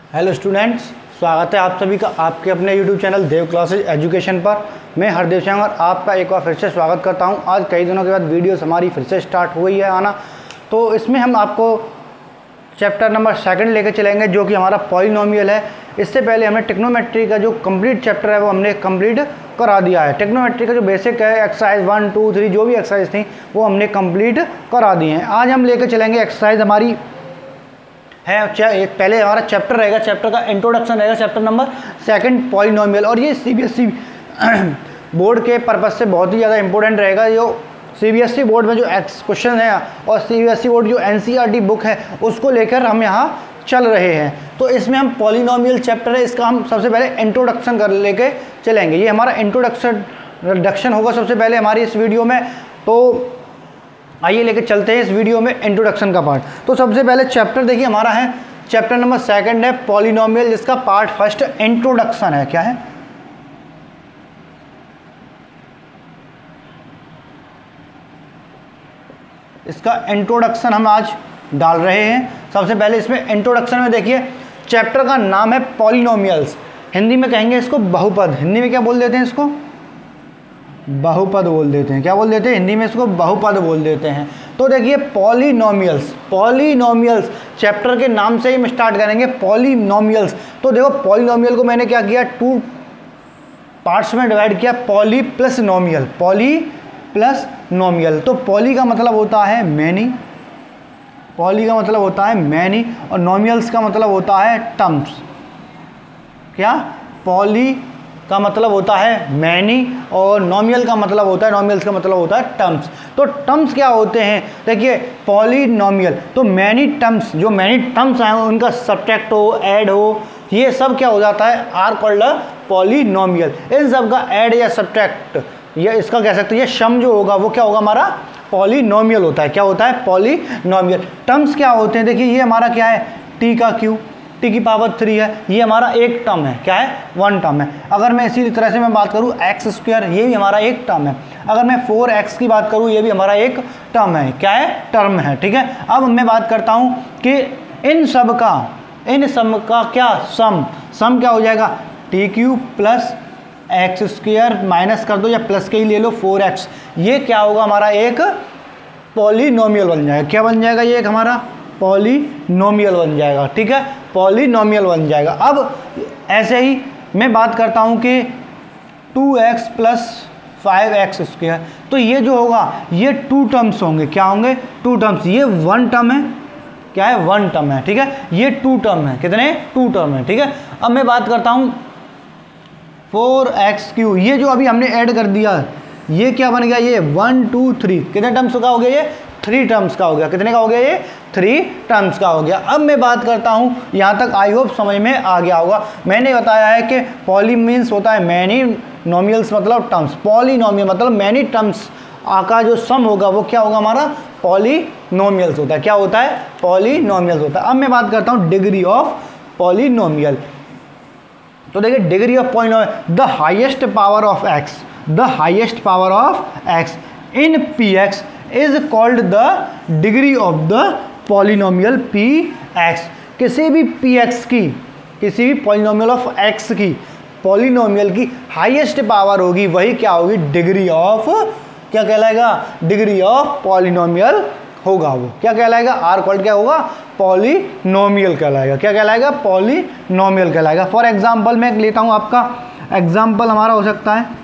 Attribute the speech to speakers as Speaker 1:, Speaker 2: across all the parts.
Speaker 1: Hello students, स्वागत है आप सभी का आपके अपने यूट्यूब चैनल देव क्लासेज एजुकेशन पर। मैं हरदेव सिंह और आपका एक बार फिर से स्वागत करता हूं। आज कई दिनों के बाद वीडियोस हमारी फिर से स्टार्ट हुई है आना, तो इसमें हम आपको चैप्टर नंबर 2 लेकर चलेंगे जो कि हमारा पॉलिनोमियल है। इससे पहले हमने ट्रिग्नोमेट्री का जो कंप्लीट चैप्टर है वो हमने कंप्लीट करा दिया है। ट्रिग्नोमेट्री का जो बेसिक है एक्सरसाइज 1, 2, 3 जो भी एक्सरसाइज थी वो हमने कंप्लीट करा दी हैं। आज हम लेकर चलेंगे एक्सरसाइज हमारी है पहले हमारा चैप्टर रहेगा, चैप्टर का इंट्रोडक्शन रहेगा, चैप्टर नंबर 2 पॉलिनोमियल। और ये सीबीएसई बोर्ड के पर्पज़ से बहुत ही ज़्यादा इंपॉर्टेंट रहेगा। जो सीबीएसई बोर्ड में जो क्वेश्चन है और सीबीएसई बोर्ड जो एनसीईआरटी बुक है उसको लेकर हम यहाँ चल रहे हैं। तो इसमें हम पॉलिनोमियल चैप्टर है, इसका हम सबसे पहले इंट्रोडक्शन कर लेके चलेंगे। ये हमारा इंट्रोडक्शन होगा सबसे पहले हमारी इस वीडियो में। तो आइए लेके चलते हैं इस वीडियो में इंट्रोडक्शन का पार्ट। तो सबसे पहले चैप्टर देखिए हमारा है चैप्टर नंबर 2 है पॉलिनोमियल, जिसका पार्ट फर्स्ट इंट्रोडक्शन है। क्या है? इसका इंट्रोडक्शन हम आज डाल रहे हैं। सबसे पहले इसमें इंट्रोडक्शन में देखिए चैप्टर का नाम है पॉलिनोमियल्स। हिंदी में कहेंगे इसको बहुपद। हिंदी में क्या बोल देते हैं इसको? बहुपद बोल देते हैं। क्या बोल देते हैं? हिंदी में इसको बहुपद बोल देते हैं। तो देखिए पॉलिनोमियल्स चैप्टर के नाम से ही हम स्टार्ट करेंगे, पॉलिनोमियल्स। तो देखो पॉलिनोमियल को मैंने क्या किया, 2 पार्ट्स में डिवाइड किया, पॉली प्लस नोमियल। तो पॉली का मतलब होता है मैनी, और नोमियल्स का मतलब होता है टर्म्स। क्या? पॉली का मतलब होता है मैनी और नोमियल का मतलब होता है टर्म्स। तो टर्म्स क्या होते हैं? देखिए पॉलिनोमियल तो मैनी टर्म्स, जो मैनी टर्म्स आए उनका सब्ट्रैक्ट हो, ऐड हो, ये सब क्या हो जाता है, आर कॉल्ड पॉलिनोमियल। इन सब का ऐड या सब्ट्रैक्ट या इसका कह सकते हैं ये सम जो होगा वो क्या होगा, हमारा पॉलिनोमियल होता है। क्या होता है? पॉलिनोमियल। टर्म्स क्या होते हैं? देखिए ये हमारा क्या है, टी का क्यू, टी की पावर 3 है, ये हमारा एक टर्म है। क्या है? 1 टर्म है। अगर मैं इसी तरह से मैं बात करूँ x², ये भी हमारा एक टर्म है। अगर मैं 4x की बात करूँ, ये भी हमारा एक टर्म है। क्या है? टर्म है। ठीक है। अब मैं बात करता हूँ कि इन सब का क्या सम क्या हो जाएगा, t³ प्लस x² माइनस कर दो या प्लस के ही ले लो 4x। ये क्या होगा, हमारा एक पॉलिनोमियल बन जाएगा। क्या बन जाएगा? ये एक हमारा पॉलिनोमियल बन जाएगा। ठीक है, पॉलिनोमियल बन जाएगा। अब ऐसे ही मैं बात करता हूं कि 2x प्लस 5x², तो ये जो होगा ये 2 टर्म्स होंगे। क्या होंगे? 2 टर्म्स। ये 1 टर्म है। क्या है? 1 टर्म है। ठीक है, ये 2 टर्म है। कितने? 2 टर्म है। ठीक है। अब मैं बात करता हूं 4x³, ये जो अभी हमने ऐड कर दिया ये क्या बन गया, ये 1, 2, 3 कितने टर्म्स का हो गया, ये 3 टर्म्स का हो गया। कितने का हो गया? ये 3 टर्म्स का हो गया। अब मैं बात करता हूँ, यहाँ तक आई होप समझ में आ गया होगा। मैंने बताया है कि पॉली मीन्स होता है मैनी, नोमियल्स मतलब टर्म्स। पॉलिनोमियल मतलब मैनी टर्म्स का जो सम होगा वो क्या होगा, हमारा पॉलिनोमियल्स होता है। क्या होता है? पॉलिनोमियल्स होता है। अब मैं बात करता हूँ डिग्री ऑफ पॉलिनोमियल। तो देखिए degree of polynomial, the highest power of x in px is called the degree of the polynomial px। किसी भी पॉलिनोमियल ऑफ x की, पॉलिनोमियल की हाईएस्ट पावर होगी वही क्या होगी, डिग्री ऑफ, क्या कहलाएगा, डिग्री ऑफ पॉलिनोमियल होगा। वो क्या कहलाएगा, आर कॉल्ड क्या होगा, पॉलिनोमियल कहलाएगा। क्या कहलाएगा? पॉलिनोमियल कहलाएगा। फॉर एग्जाम्पल मैं लेता हूँ आपका एग्जाम्पल, हमारा हो सकता है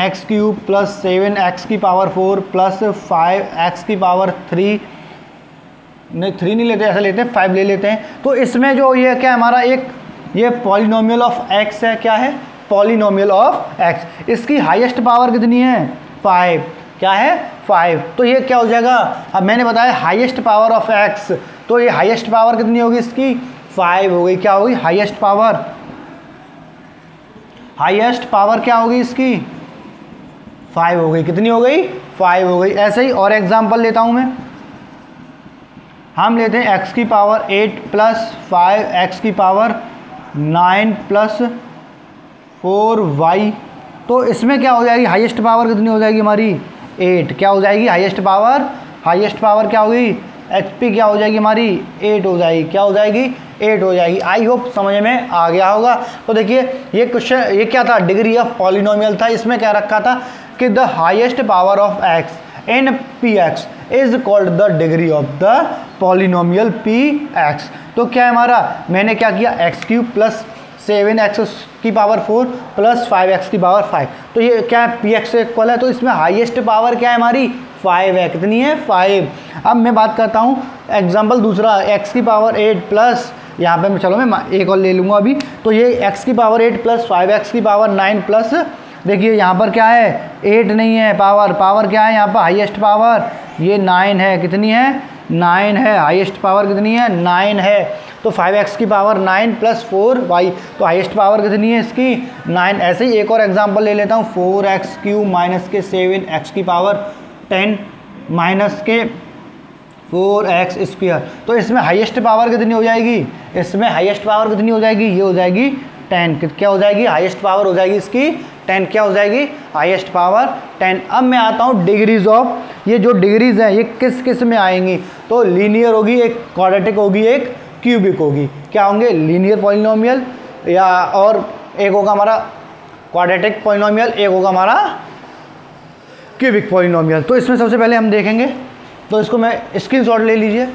Speaker 1: x³ प्लस 7x की पावर 4 प्लस 5x की पावर 3, नहीं 3 नहीं लेते, ऐसा लेते हैं 5 ले लेते हैं। तो इसमें जो ये क्या है, हमारा एक ये पॉलिनोमियल ऑफ x है। क्या है? Polynomial of x। इसकी हाईएस्ट पावर कितनी है? 5। क्या है? 5। तो ये क्या हो जाएगा, अब मैंने बताया हाईएस्ट पावर ऑफ x, तो ये हाईएस्ट पावर कितनी होगी इसकी, 5 हो गई। क्या होगी? हाईएस्ट पावर क्या होगी इसकी, 5 हो गई। कितनी हो गई? 5 हो गई। ऐसे ही और एग्जाम्पल लेता हूं मैं, हम लेते हैं x की पावर 8 प्लस 5x की पावर 9 प्लस 4y। तो इसमें क्या हो जाएगी, हाईएस्ट पावर कितनी हो जाएगी हमारी, 8। क्या हो जाएगी हाईएस्ट पावर क्या होगी, HP क्या हो जाएगी हमारी 8 हो जाएगी। क्या हो जाएगी 8 हो जाएगी। आई होप समझ में आ गया होगा। तो देखिए ये क्वेश्चन ये क्या था, डिग्री ऑफ पॉलिनोमियल था। इसमें क्या रखा था कि the highest power of x in px is called the degree of the polynomial px। तो क्या है हमारा, मैंने क्या किया x³ प्लस 7x की पावर 4 प्लस 5x की पावर 5, तो ये क्या है px से इक्वल है। तो इसमें हाईएस्ट पावर क्या है हमारी 5 है। कितनी है 5। अब मैं बात करता हूँ एग्जाम्पल दूसरा, x की पावर 8 प्लस, यहाँ पे चलो मैं एक और ले लूँगा अभी। तो ये x की पावर 8 प्लस 5x की पावर 9 प्लस, देखिए यहाँ पर क्या है 8 नहीं है पावर क्या है यहाँ पर हाईएस्ट पावर ये 9 है। कितनी है 9 है। हाईएस्ट पावर कितनी है 9 है। तो 5x की पावर 9 प्लस 4y, तो हाईएस्ट पावर कितनी है इसकी 9। ऐसे ही एक और एग्जांपल ले लेता हूँ, 4x³ माइनस के 7x की पावर 10 माइनस के 4x²। तो इसमें हाईएस्ट पावर कितनी हो जाएगी, इसमें हाईएस्ट पावर कितनी हो जाएगी, ये हो जाएगी 10। क्या हो जाएगी हाईएस्ट पावर हो जाएगी इसकी 10। क्या हो जाएगी हाईएस्ट पावर 10। अब मैं आता हूँ डिग्रीज ऑफ, ये जो डिग्रीज हैं ये किस किस में आएंगी, तो लीनियर होगी, एक क्वाड्रेटिक होगी, एक क्यूबिक होगी। क्या होंगे लीनियर पॉलिनोमियल या और एक होगा हमारा क्वाड्रेटिक पॉलिनोमियल, एक होगा हमारा क्यूबिक पॉलिनोमियल। तो इसमें सबसे पहले हम देखेंगे, तो इसको मैं स्क्रीनशॉट ले लीजिए।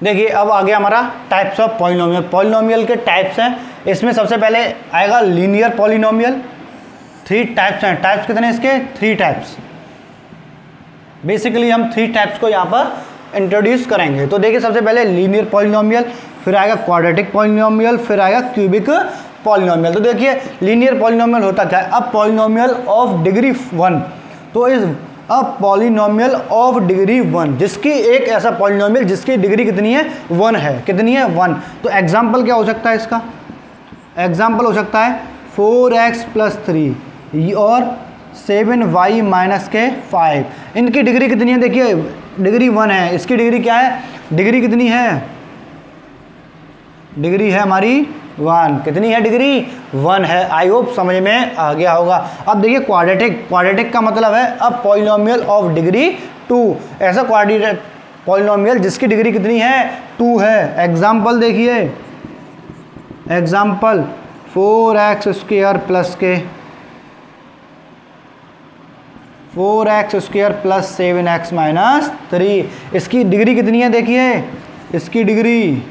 Speaker 1: देखिए अब आ गया हमारा टाइप्स ऑफ पॉलिनोमियल। पॉलिनोमियल के टाइप्स हैं, इसमें सबसे पहले आएगा लीनियर पॉलिनोमियल। 3 टाइप्स हैं। टाइप्स कितने हैं इसके 3 टाइप्स। बेसिकली हम 3 टाइप्स को यहाँ पर इंट्रोड्यूस करेंगे। तो देखिए सबसे पहले लीनियर पॉलिनोमियल, फिर आएगा क्वाड्रेटिक पॉलिनोमियल, फिर आएगा क्यूबिक पॉलिनोमियल। तो देखिए लीनियर पॉलिनोमियल होता क्या है, अब पॉलिनोमियल ऑफ डिग्री 1, तो इस अब पॉलिनोमियल ऑफ डिग्री 1, जिसकी एक ऐसा पॉलिनोमियल जिसकी डिग्री कितनी है 1 है। कितनी है 1। तो एग्जाम्पल क्या हो सकता है इसका, एग्जाम्पल हो सकता है 4x + 3 और 7y - के 5। इनकी डिग्री कितनी है, देखिए डिग्री 1 है, इसकी डिग्री क्या है, डिग्री कितनी है, डिग्री है हमारी 1। कितनी है डिग्री 1 है। आई होप समझ में आ गया होगा। अब देखिए क्वाड्रेटिक का मतलब है अब पॉलिनोमियल ऑफ डिग्री 2, ऐसा क्वाड्रेटिक पॉलिनोमियल जिसकी डिग्री कितनी है 2 है। एग्जाम्पल देखिए, एग्जाम्पल 4x² प्लस के 4x² प्लस 7x - 3, इसकी डिग्री कितनी है, देखिए इसकी डिग्री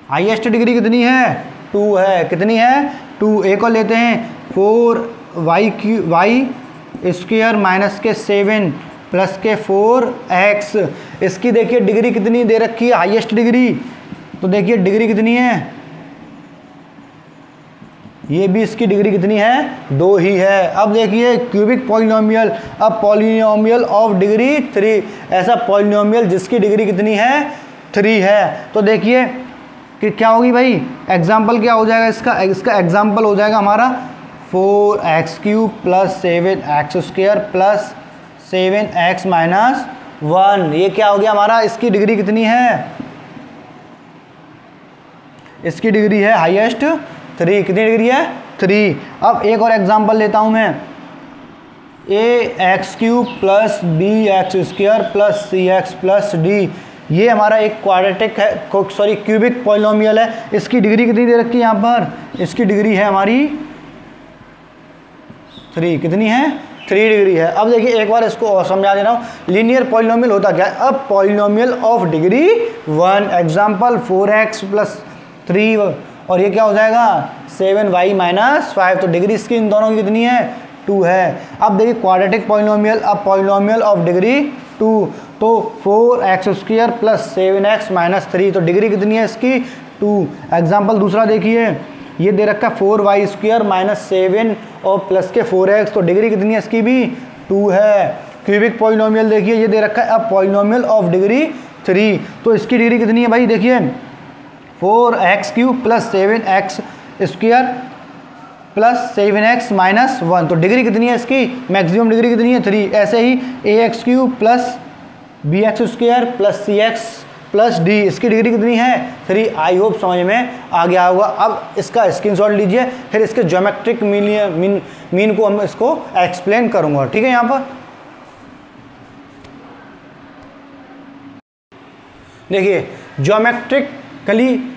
Speaker 1: हाईएस्ट डिग्री कितनी है 2 है। कितनी है 2। एक और लेते हैं 4y² माइनस के 7 प्लस के 4x, इसकी देखिए डिग्री कितनी दे रखी है हाईएस्ट डिग्री, तो देखिए डिग्री कितनी है, ये भी इसकी डिग्री कितनी है 2 ही है। अब देखिए क्यूबिक पॉलिनोमियल, अब पॉलिनोमियल ऑफ डिग्री 3, ऐसा पॉलिनोमियल जिसकी डिग्री कितनी है 3 है। तो देखिए कि क्या होगी भाई, एग्जाम्पल क्या हो जाएगा इसका एग्जाम्पल हो जाएगा हमारा 4x³ plus 7x² plus 7x - 1। ये क्या हो गया हमारा, इसकी डिग्री कितनी है, इसकी डिग्री है हाईएस्ट 3। कितनी डिग्री है 3। अब एक और एग्जाम्पल लेता हूँ मैं, ax³ plus bx² plus cx plus d, ये हमारा एक क्वाड्रेटिक है, सॉरी क्यूबिक पॉलिनोमियल है। इसकी डिग्री कितनी दे रखी है यहाँ पर, इसकी डिग्री है हमारी 3। कितनी है 3 डिग्री है। अब देखिए एक बार इसको और समझा दे रहा हूँ, लीनियर पॉलिनोमियल होता क्या है, अब polynomial of degree 1, example 4x + 3 और ये क्या हो जाएगा 7y - 5, तो डिग्री इसकी इन दोनों की कितनी है 2 है। अब देखिए क्वाड्रेटिक पॉलिनोमियल, अब पॉलिनोमियल ऑफ डिग्री 2, तो 4x² प्लस 7x - 3, तो डिग्री कितनी है इसकी 2। एग्जाम्पल दूसरा देखिए, ये दे रखा है 4y² - 7 और प्लस के 4x, तो डिग्री कितनी है इसकी भी 2 है। क्यूबिक पॉलिनोमियल देखिए, ये दे रखा है अब पॉलिनोमियल ऑफ डिग्री 3, तो इसकी डिग्री कितनी है भाई, देखिए 4x³ plus 7x² plus 7x - 1, तो डिग्री कितनी है इसकी, मैक्सिमम डिग्री कितनी है 3। ऐसे ही ax³ plus bx² plus cx plus D, इसकी डिग्री कितनी है 3। आई होप समझ में आ गया होगा। अब इसका स्क्रीनशॉट लीजिए, फिर इसके ज्योमेट्रिक मीन को हम इसको एक्सप्लेन करूंगा, ठीक है। यहाँ पर देखिए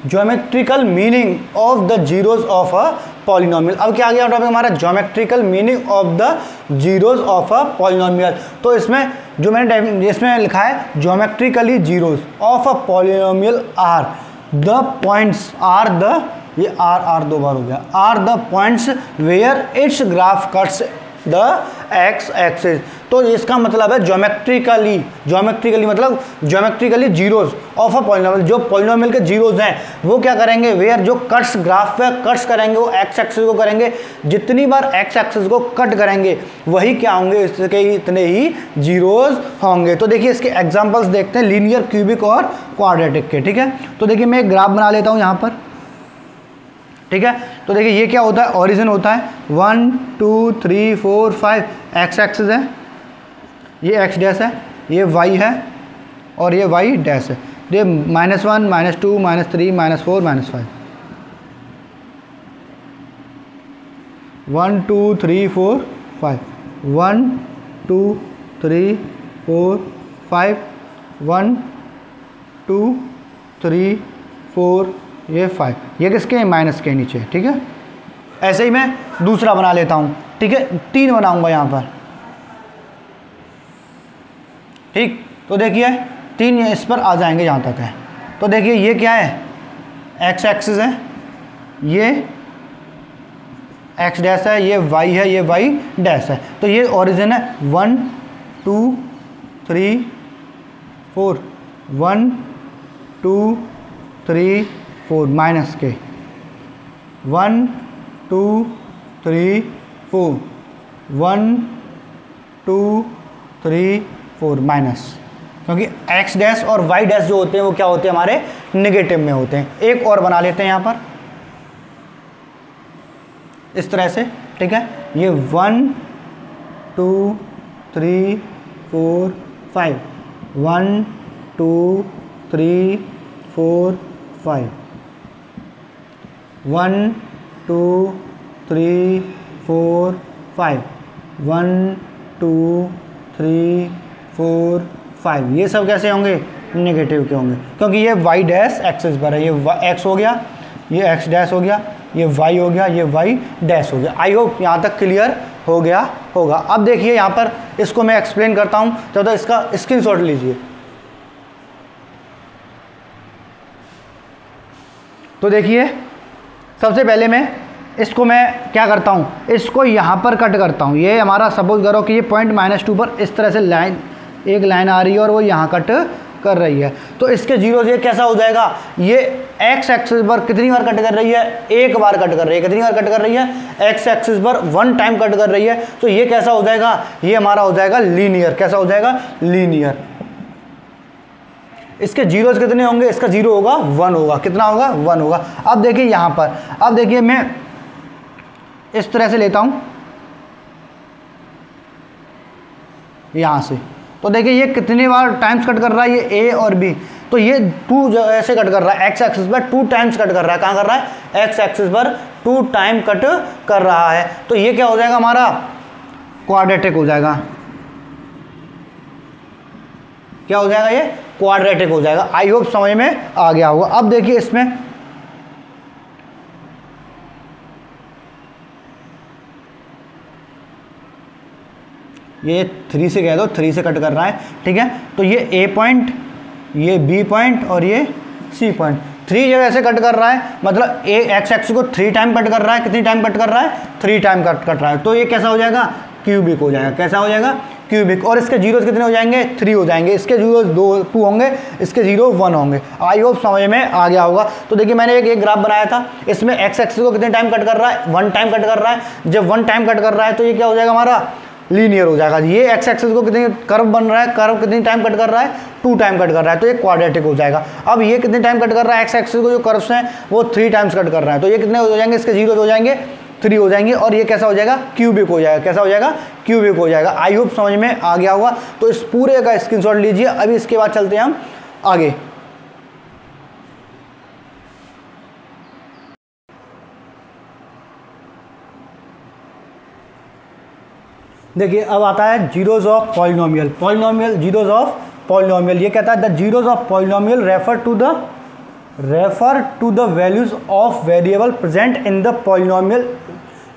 Speaker 1: geometrical meaning of the zeros of a polynomial. अब क्या आ गया टॉपिक हमारा, geometrical meaning of the zeros of a polynomial. तो इसमें जो मैंने इसमें लिखा है geometrically zeros of a polynomial are the points, are the, ये आर दो बार हो गया, are the points where its graph cuts the X axis. तो इसका मतलब है ज्योमेट्रिकली मतलब geometrically zeros of a polynomial, जो पॉलिनोमियल के जीरोज हैं वो क्या करेंगे, वेयर जो कट्स ग्राफ पे कट्स करेंगे वो एक्स एक्सिस को करेंगे, जितनी बार एक्स एक्सिस को कट करेंगे वही क्या होंगे, इसके इतने ही जीरोज होंगे। तो देखिए इसके एग्जांपल्स देखते हैं लीनियर, क्यूबिक और क्वाड्रेटिक के, ठीक है। तो देखिए मैं एक ग्राफ बना लेता हूँ यहाँ पर, ठीक है। तो देखिए ये क्या होता है, ओरिजिन होता है 1 2 3 4 5, एक्स एक्सिस है, ये एक्स डैश है, ये वाई है और ये वाई डैश है। ये -1 -2 -3 -4 -5, 1 2 3 4 5, 1 2 3 4 5, 1 2 3 4, ये 5, ये किसके माइनस के नीचे, ठीक है। ऐसे ही मैं दूसरा बना लेता हूँ, ठीक है, 3 बनाऊंगा यहाँ पर, ठीक। तो देखिए 3 इस पर आ जाएंगे जहाँ तक है। तो देखिए ये क्या है, एक्स एक्सिस है, ये एक्स डैश है, ये वाई है, ये वाई डैश है। तो ये ओरिजिन है 1 2 3 4, 1 2 3 4 माइनस के, 1 2 3 4, 1 2 3 4 माइनस, क्योंकि एक्स डैश और वाई डैश जो होते हैं वो क्या होते हैं, हमारे नेगेटिव में होते हैं। एक और बना लेते हैं यहाँ पर इस तरह से, ठीक है। ये 1 2 3 4 5, 1 2 3 4 5, 1 2 3 4 5, 1 2 3 4 5, ये सब कैसे होंगे, नेगेटिव के होंगे, क्योंकि ये वाई डैश एक्सिस पर है। ये एक्स हो गया, ये एक्स डैश हो गया, ये वाई हो गया, ये वाई डैश हो गया। आई होप यहाँ तक क्लियर हो गया होगा। अब देखिए यहाँ पर इसको मैं एक्सप्लेन करता हूँ, तो इसका स्क्रीनशॉट लीजिए। तो देखिए सबसे पहले मैं इसको मैं क्या करता हूँ, इसको यहाँ पर कट करता हूँ। ये हमारा सपोज करो कि ये पॉइंट -2 पर इस तरह से एक लाइन आ रही है और वो यहाँ कट कर रही है। तो इसके जीरो से कैसा हो जाएगा, ये एक्स एक्सिस पर कितनी बार कट कर रही है, एक बार कट कर रही है। कितनी बार कट कर रही है, एक्स एक्सिस पर 1 टाइम कट कर रही है। तो ये कैसा हो जाएगा, ये हमारा हो जाएगा लीनियर। कैसा हो जाएगा, लीनियर। इसके जीरोज कितने होंगे, इसका जीरो होगा 1 होगा। कितना होगा, 1 होगा। अब देखिए यहाँ पर, अब देखिए मैं इस तरह से लेता हूँ यहाँ से। तो देखिए ये कितनी बार टाइम्स कट कर रहा है, ये ए और बी। तो ये 2 ऐसे कट कर रहा है, एक्स एक्सिस पर 2 टाइम्स कट कर रहा है। कहाँ कर रहा है, एक्स एक्सिस पर 2 टाइम कट कर रहा है। तो ये क्या हो जाएगा, हमारा क्वाड्रेटिक हो जाएगा। क्या हो जाएगा, ये क्वाड्रेटिक हो जाएगा। आई होप समझ में आ गया होगा। अब देखिए इसमें ये 3 से कह दो, 3 से कट कर रहा है, ठीक है। तो ये ए पॉइंट, ये बी पॉइंट और ये सी पॉइंट 3 जगह से कट कर रहा है। मतलब ए एक्स एक्सिस को 3 टाइम कट कर रहा है। कितनी टाइम कट कर रहा है, 3 टाइम कट रहा है। तो ये कैसा हो जाएगा, क्यूबिक हो जाएगा। कैसा हो जाएगा, क्यूबिक। और इसके जीरोज कितने हो जाएंगे, 3 हो जाएंगे। इसके जीरोज 2 होंगे, इसके जीरो 1 होंगे। आई होप समझ में आ गया होगा। तो देखिए मैंने एक ग्राफ बनाया था, इसमें एक्स एक्सिस को कितने टाइम कट कर रहा है, 1 टाइम कट कर रहा है। जब 1 टाइम कट कर रहा है तो ये क्या हो जाएगा, हमारा लीनियर हो जाएगा। ये एक्स एक्सिस को कितनी कर्व बन रहा है, कर्व कितनी टाइम कट कर रहा है, 2 टाइम कट कर रहा है। तो ये क्वाड्रेटिक हो जाएगा। अब ये कितने टाइम कट कर रहा है, एक्स एक्सिस को जो कर्व्स हैं वो 3 टाइम्स कट कर रहा है। तो ये कितने हो जाएंगे, इसके जीरो हो जाएंगे 3 हो जाएंगे। और ये कैसा हो जाएगा, क्यूबिक हो जाएगा। कैसा हो जाएगा, क्यूबिक हो जाएगा। आई होप समझ में आ गया होगा। तो इस पूरे का स्क्रीनशॉट लीजिए। अभी इसके बाद चलते हैं हम आगे। देखिए अब आता है zeros of polynomial. Polynomial, zeros of polynomial, ये कहता है the zeros of polynomial refer to the values of variable present in the polynomial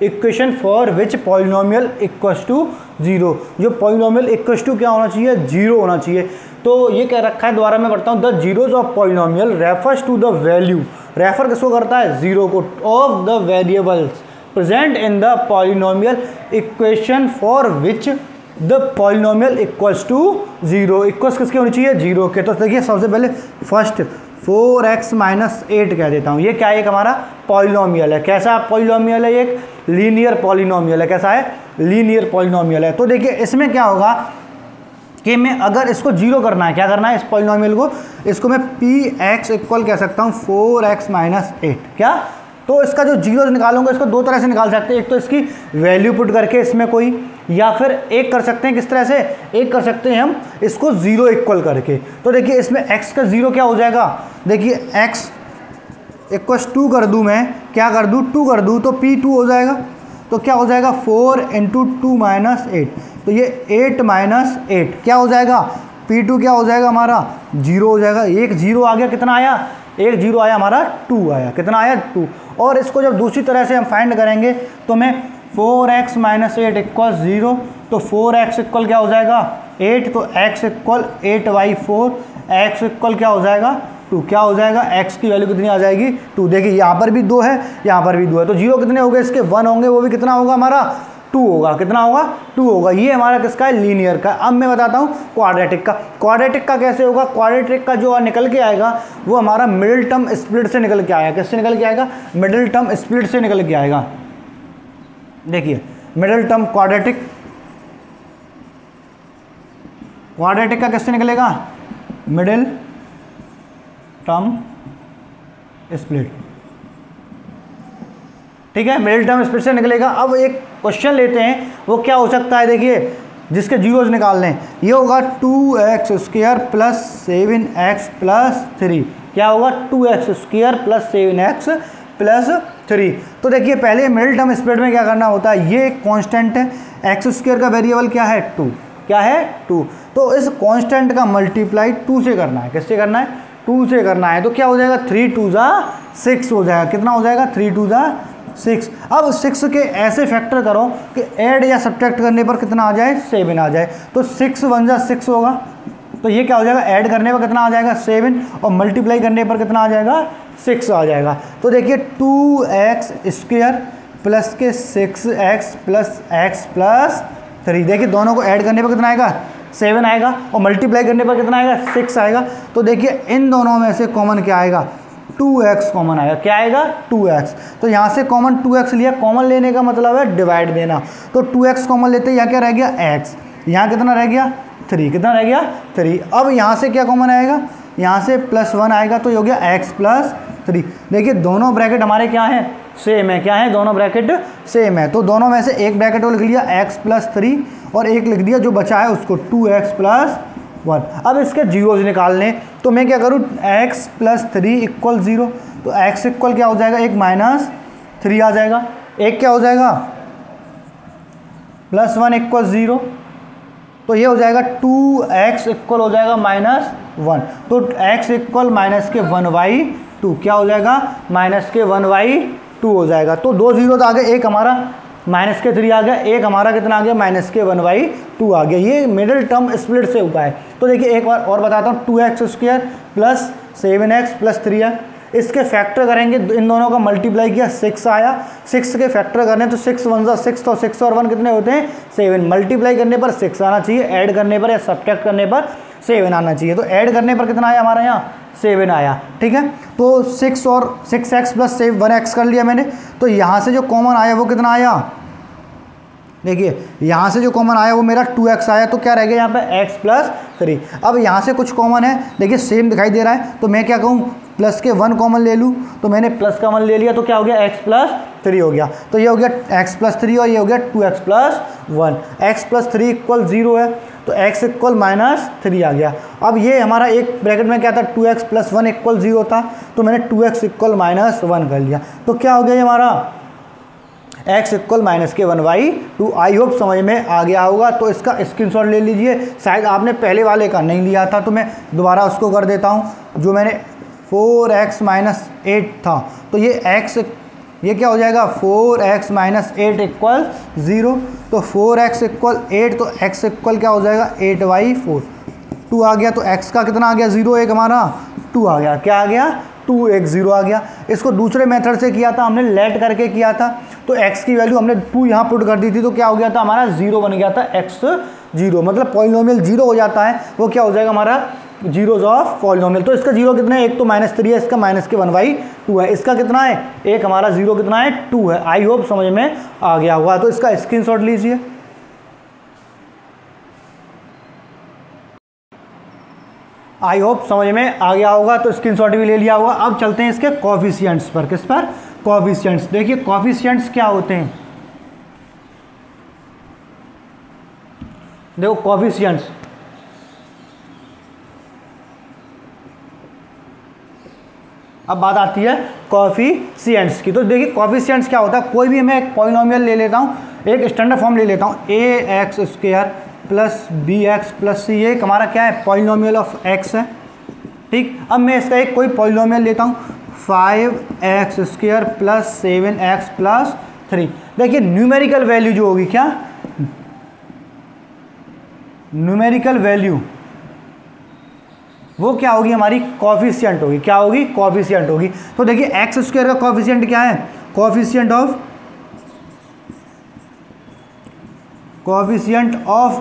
Speaker 1: equation for which polynomial equals to zero. जो पॉलिनोमियल इक्वल्स टू क्या होना चाहिए, zero होना चाहिए। तो ये कह रखा है, दोबारा मैं पढ़ता हूँ, the zeros of polynomial refers to the value, refer किसको करता है, जीरो को, of the variables present in the polynomial equation for which the polynomial equals to zero. Equals किसके होनी चाहिए, जीरो के। तो देखिए सबसे पहले फर्स्ट 4x माइनस 8 कह देता हूँ, ये क्या है, एक हमारा पॉलिनोमियल है। कैसा पॉलिनोमियल है, एक लीनियर पॉलिनोमियल है। कैसा है, लीनियर पॉलिनोमियल है। तो देखिए इसमें क्या होगा कि मैं अगर इसको जीरो करना है, क्या करना है इस पॉलिनोमियल को, इसको मैं px इक्वल कह सकता हूँ 4x माइनस 8। क्या, तो इसका जो जीरो निकालूंगा इसको दो तरह से निकाल सकते हैं। एक तो इसकी वैल्यू पुट करके इसमें कोई, या फिर एक कर सकते हैं किस तरह से, एक कर सकते हैं हम इसको जीरो इक्वल करके। तो देखिए इसमें x का जीरो क्या हो जाएगा, देखिए x इक्वल 2 कर दूँ, मैं क्या कर दूँ, 2 कर दूँ, तो p2 हो जाएगा। तो क्या हो जाएगा 4 इंटू 2 माइनस 8, तो ये 8 माइनस 8 क्या हो जाएगा, p2 क्या हो जाएगा हमारा, जीरो हो जाएगा। एक जीरो आ गया, कितना आया, एक जीरो आया हमारा, 2 आया, कितना आया, 2। और इसको जब दूसरी तरह से हम फाइंड करेंगे तो मैं 4x माइनस 8 इक्वल 0, तो 4x इक्वल क्या हो जाएगा 8, तो x इक्वल 8/4, x इक्वल क्या हो जाएगा 2, क्या हो जाएगा, x की वैल्यू कितनी आ जाएगी 2। देखिए यहाँ पर भी 2 है, यहाँ पर भी 2 है, तो जीरो कितने हो गए इसके, 1 होंगे, वो भी कितना होगा हमारा 2 होगा, कितना होगा 2 होगा। ये हमारा किसका है, लीनियर का। अब मैं बताता हूँ क्वाड्रेटिक का। क्वाड्रेटिक का कैसे होगा, क्वाड्रेटिक का जो निकल के आएगा वो हमारा मिडिल टर्म स्प्लिट से निकल के आएगा। किससे निकल के आएगा, मिडिल टर्म स्प्लिट से निकल के आएगा। देखिए मिडिल टर्म क्वाड्रेटिक, क्वाड्रेटिक का किससे निकलेगा, मिडिल टर्म स्प्लिट, ठीक है, मिडिल टर्म स्प्लिट से निकलेगा। अब एक क्वेश्चन लेते हैं, वो क्या हो सकता है, देखिए जिसके जीरोज निकाल लें, ये होगा 2x² प्लस 7x प्लस 3। क्या होगा 2x² प्लस 7x प्लस 3। तो देखिए पहले मिडिल टर्म स्प्लिट में क्या करना होता है, ये एक कांस्टेंट है, x² का वेरिएबल क्या है 2, क्या है 2, तो इस कांस्टेंट का मल्टीप्लाई 2 से करना है। किससे करना है, 2 से करना है। तो क्या हो जाएगा 3 2 6 हो जाएगा, कितना हो जाएगा 3 2 6। अब 6 के ऐसे फैक्टर करो कि ऐड या सब्ट्रैक्ट करने पर कितना आ जाए, 7 आ जाए। तो 6 1 6 होगा, तो ये क्या हो जाएगा, ऐड करने पर कितना आ जाएगा 7, और मल्टीप्लाई करने पर कितना आ जाएगा 6 आ जाएगा। तो देखिए 2x² प्लस के 6x प्लस x प्लस 3, देखिए दोनों को ऐड करने पर कितना आएगा 7 आएगा, और मल्टीप्लाई करने पर कितना आएगा 6 आएगा। तो देखिए इन दोनों में से कॉमन क्या आएगा, 2x कॉमन आएगा। क्या आएगा 2x, तो यहाँ से कॉमन 2x लिया, कॉमन लेने का मतलब है डिवाइड देना। तो 2x कॉमन लेते यहाँ क्या रह गया x, यहाँ कितना रह गया 3, कितना रह गया 3। अब यहाँ से क्या कॉमन आएगा, यहाँ से +1 आएगा, तो ये हो गया x प्लस 3। देखिए दोनों ब्रैकेट हमारे क्या हैं, सेम है, क्या है, दोनों ब्रैकेट सेम है। तो दोनों में से एक ब्रैकेट को लिख लिया x प्लस 3, और एक लिख दिया जो बचा है उसको 2x प्लस 1। अब इसके जीरोज निकालने, तो मैं क्या करूँ, x प्लस 3 इक्वल 0, तो x इक्वल क्या हो जाएगा, एक माइनस 3 आ जाएगा, एक क्या हो जाएगा +1 इक्वल 0, तो ये हो जाएगा 2x इक्वल हो जाएगा -1। तो x इक्वल माइनस के 1/2, क्या हो जाएगा माइनस के 1/2 हो जाएगा। तो दो जीरो तो आ गए, एक हमारा माइनस के 3 आ गया, एक हमारा कितना आ गया माइनस के 1/2 आ गया। ये मिडिल टर्म स्प्लिट से हुआ है। तो देखिए एक बार और बताता हूँ, 2x² प्लस 7x प्लस 3 है, इसके फैक्टर करेंगे, इन दोनों का मल्टीप्लाई किया 6 आया, 6 के फैक्टर करने तो 6 1 6, तो 6 और 1 कितने होते हैं 7, मल्टीप्लाई करने पर 6 आना चाहिए, ऐड करने पर या सब्ट्रैक्ट करने पर 7 आना चाहिए। तो ऐड करने पर कितना आया हमारे यहाँ 7 आया, ठीक है। तो 6 और 6x प्लस 1x कर लिया मैंने। तो यहाँ से जो कॉमन आया वो कितना आया, देखिए यहाँ से जो कॉमन आया वो मेरा 2x आया, तो क्या रह गया यहाँ पे x प्लस 3। अब यहाँ से कुछ कॉमन है, देखिए सेम दिखाई दे रहा है, तो मैं क्या कहूँ प्लस के 1 कॉमन ले लूँ, तो मैंने प्लस का 1 ले लिया, तो क्या हो गया x प्लस 3 हो गया। तो ये हो गया x प्लस 3 और ये हो गया 2x plus 1। x plus 3 equal 0 है, तो x इक्वल -3 आ गया। अब ये हमारा एक ब्रैकेट में क्या था, 2x प्लस 1 इक्वल 0 था, तो मैंने 2x इक्वल -1 कर लिया। तो क्या हो गया ये हमारा x equal -k1/2। I hope समझ में आ गया होगा। तो इसका स्क्रीनशॉट ले लीजिए। शायद आपने पहले वाले का नहीं लिया था, तो मैं दोबारा उसको कर देता हूँ। जो मैंने 4x - 8 था, तो ये क्या हो जाएगा 4x - 8 इक्वल 0। तो 4x इक्वल 8, तो x इक्वल क्या हो जाएगा 8/4। 2 आ गया, तो x का कितना आ गया 0 1 हमारा 2 आ गया। क्या आ गया 2 1 0 आ गया। इसको दूसरे मेथड से किया था हमने, लेट करके किया था। तो x की वैल्यू हमने 2 यहाँ पुट कर दी थी, तो क्या हो गया था हमारा 0 बन गया था x 0। मतलब पॉलिनोमियल 0 हो जाता है, वो क्या हो जाएगा हमारा जीरोज ऑफ पॉलिनोमियल। तो इसका 0 कितना है, एक तो -3 है, इसका -k1/2 है। इसका कितना है, एक हमारा 0 कितना है 2 है। आई होप समझ में आ गया हुआ। तो इसका स्क्रीनशॉट लीजिए। आई होप समझ में आ गया होगा, तो स्क्रीनशॉट भी ले लिया होगा। अब चलते हैं इसके कोफिशिएंट्स पर। किस पर, कोफिशिएंट्स। देखिए कोफिशिएंट्स क्या होते हैं, देखो कोफिशिएंट्स, अब बात आती है कोफिशिएंट्स की। तो देखिए कोफिशिएंट्स क्या होता है, कोई भी मैं एक पॉलिनोमियल ले लेता हूँ, एक स्टैंडर्ड फॉर्म ले लेता हूँ, ax² + bx + c। ये हमारा क्या है, पॉलिनोमियल ऑफ x है। ठीक, अब मैं इसका एक कोई पॉलिनोमियल लेता हूँ 5x² + 7x + 3। देखिए न्यूमेरिकल वैल्यू जो होगी, क्या न्यूमेरिकल वैल्यू, वो क्या होगी हमारी कोफिशिएंट होगी। क्या होगी, कोफिशिएंट होगी। तो देखिए x² का कोफिशिएंट क्या है, कोफिशिएंट ऑफ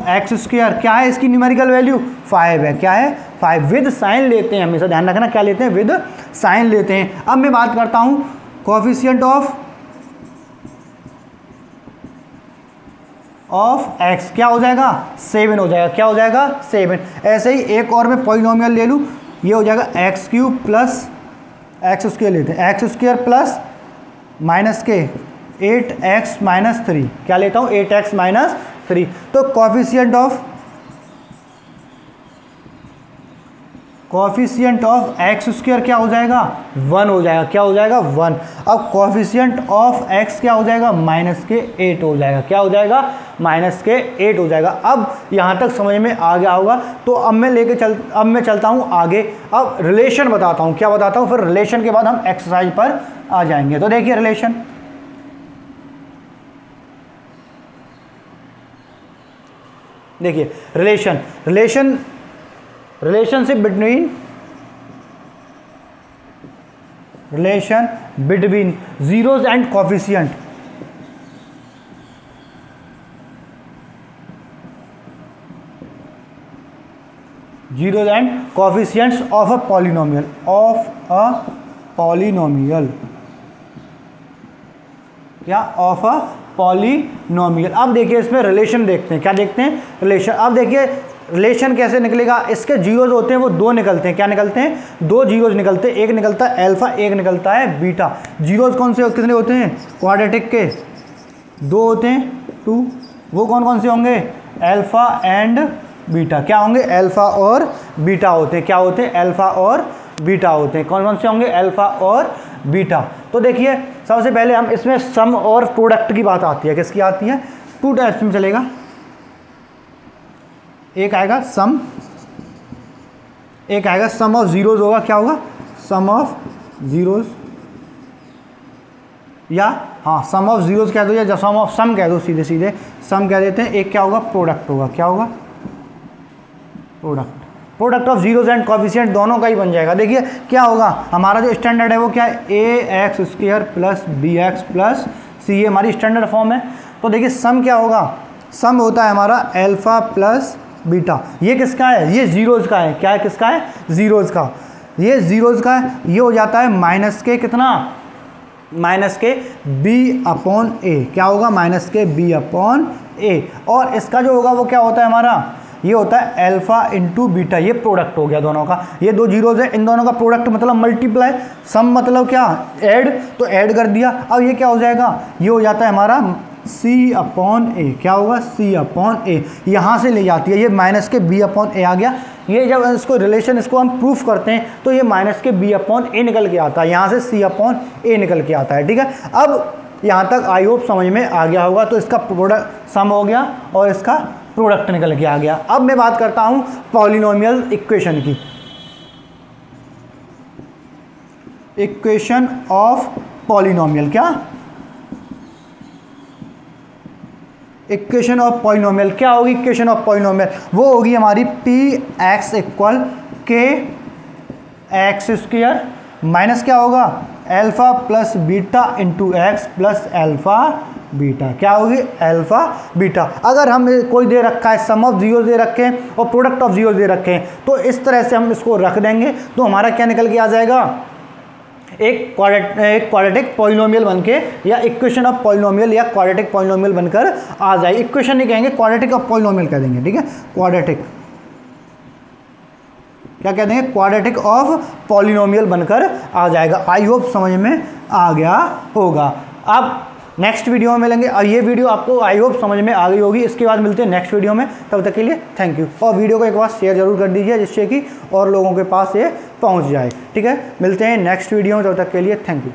Speaker 1: x² क्या है, इसकी न्यूमेरिकल वैल्यू 5 है। क्या है 5, विद साइन लेते हैं, हमेशा ध्यान रखना क्या लेते हैं, विद साइन लेते हैं। अब मैं बात करता हूं कोफिशिएंट ऑफ x, क्या हो जाएगा 7 हो जाएगा। क्या हो जाएगा 7। ऐसे ही एक और मैं पॉलिनोमियल ले लूँ, ये हो जाएगा x³ + x² लेते हैं, x² + -k 8x - 3। क्या लेता हूँ 8x - 3। तो कोफिशिएंट ऑफ x² क्या हो जाएगा 1 हो जाएगा। क्या हो जाएगा 1। अब कोफिशिएंट ऑफ x क्या हो जाएगा -k8 हो जाएगा। क्या हो जाएगा -k8 हो जाएगा। अब यहाँ तक समझ में आ गया होगा। तो अब मैं चलता हूँ आगे। अब रिलेशन बताता हूँ, क्या बताता हूँ, फिर रिलेशन के बाद हम एक्सरसाइज पर आ जाएंगे। तो देखिए रिलेशन, देखिए relation between zeros and coefficient. Zeros and coefficients of a polynomial, क्या ऑफ अ पॉलिनोमियल। अब देखिए इसमें रिलेशन देखते हैं, क्या देखते हैं रिलेशन। अब देखिए रिलेशन कैसे निकलेगा, इसके जीरोज होते हैं वो 2 निकलते हैं। क्या निकलते हैं, 2 जीरोज निकलते हैं। एक निकलता है अल्फा, एक निकलता है बीटा। जीरोज कौन से कितने होते हैं, क्वाड्रेटिक के 2 होते हैं, 2। वो कौन कौन से होंगे, अल्फा एंड बीटा। क्या होंगे, अल्फा और बीटा होते हैं। क्या होते हैं, अल्फा और बीटा होते हैं। कौन कौन से होंगे, अल्फा और बीटा। तो देखिए सबसे पहले हम इसमें सम और प्रोडक्ट की बात आती है। किसकी आती है, 2 टाइप्स में चलेगा। एक आएगा सम, एक आएगा सम ऑफ जीरोज होगा। क्या होगा, सम ऑफ जीरोज, या हाँ सम ऑफ जीरोज कह दो या सम ऑफ सम कह दो, सीधे सीधे सम कह देते हैं। एक क्या होगा, प्रोडक्ट होगा। क्या होगा, product of zeros and coefficient दोनों का ही बन जाएगा। देखिए क्या होगा, हमारा जो स्टैंडर्ड है वो क्या है, ax² + bx + c, ये हमारी स्टैंडर्ड फॉर्म है। तो देखिए सम क्या होगा, सम होता है हमारा अल्फा + बीटा। ये किसका है, ये जीरोज का है। क्या है, किसका है, जीरोज का। ये जीरोज का है, ये हो जाता है -k कितना, -k b/a। क्या होगा, -k b/a। और इसका जो होगा वो क्या होता है हमारा, ये होता है अल्फा × बीटा। ये प्रोडक्ट हो गया दोनों का। ये 2 जीरोज है, इन दोनों का प्रोडक्ट मतलब मल्टीप्लाई। सम मतलब क्या, ऐड, तो ऐड कर दिया। अब ये क्या हो जाएगा, ये हो जाता है हमारा c/a। क्या होगा, c/a। यहाँ से ले जाती है, ये -k b/a आ गया। ये जब इसको रिलेशन इसको हम प्रूफ करते हैं तो ये -k b/a निकल के आता है, यहाँ से c/a निकल के आता है। ठीक है, अब यहाँ तक आई होप समझ में आ गया होगा। तो इसका प्रोडक्ट सम हो गया और इसका प्रोडक्ट निकल के आ गया। अब मैं बात करता हूँ पॉलिनोमियल इक्वेशन की। इक्वेशन ऑफ पॉलिनोमियल, क्या इक्वेशन ऑफ पॉलिनोमियल क्या होगी? इक्वेशन ऑफ पॉलिनोमियल वो होगी हमारी पी एक्स इक्वल के एक्स स्क्वायर माइनस क्या होगा alpha plus beta into x plus alpha beta. क्या होगी? Alpha beta. अगर हम कोई दे रखा है सम ऑफ जीरो दे रखे हैं और प्रोडक्ट ऑफ जीरो दे रखे हैं तो इस तरह से हम इसको रख देंगे तो हमारा क्या निकल के आ जाएगा? एक क्वाड्रेटिक पॉलिनोमियल बनके या इक्वेशन ऑफ पॉलिनोमियल या क्वाड्रेटिक पॉलिनोमियल बनकर आ जाए। इक्वेशन नहीं कहेंगे, क्वाड्रेटिक ऑफ पॉलिनोमियल कह देंगे। ठीक है, क्वाड्रेटिक क्या कह देंगे? क्वाड्रेटिक ऑफ पॉलिनोमियल बनकर आ जाएगा। आई होप समझ में आ गया होगा। अब नेक्स्ट वीडियो में मिलेंगे और ये वीडियो आपको आई होप समझ में आ गई होगी। इसके बाद मिलते हैं नेक्स्ट वीडियो में, तब तक के लिए थैंक यू। और वीडियो को एक बार शेयर जरूर कर दीजिए जिससे कि और लोगों के पास ये पहुंच जाए। ठीक है, मिलते हैं नेक्स्ट वीडियो में, तब तक के लिए थैंक यू।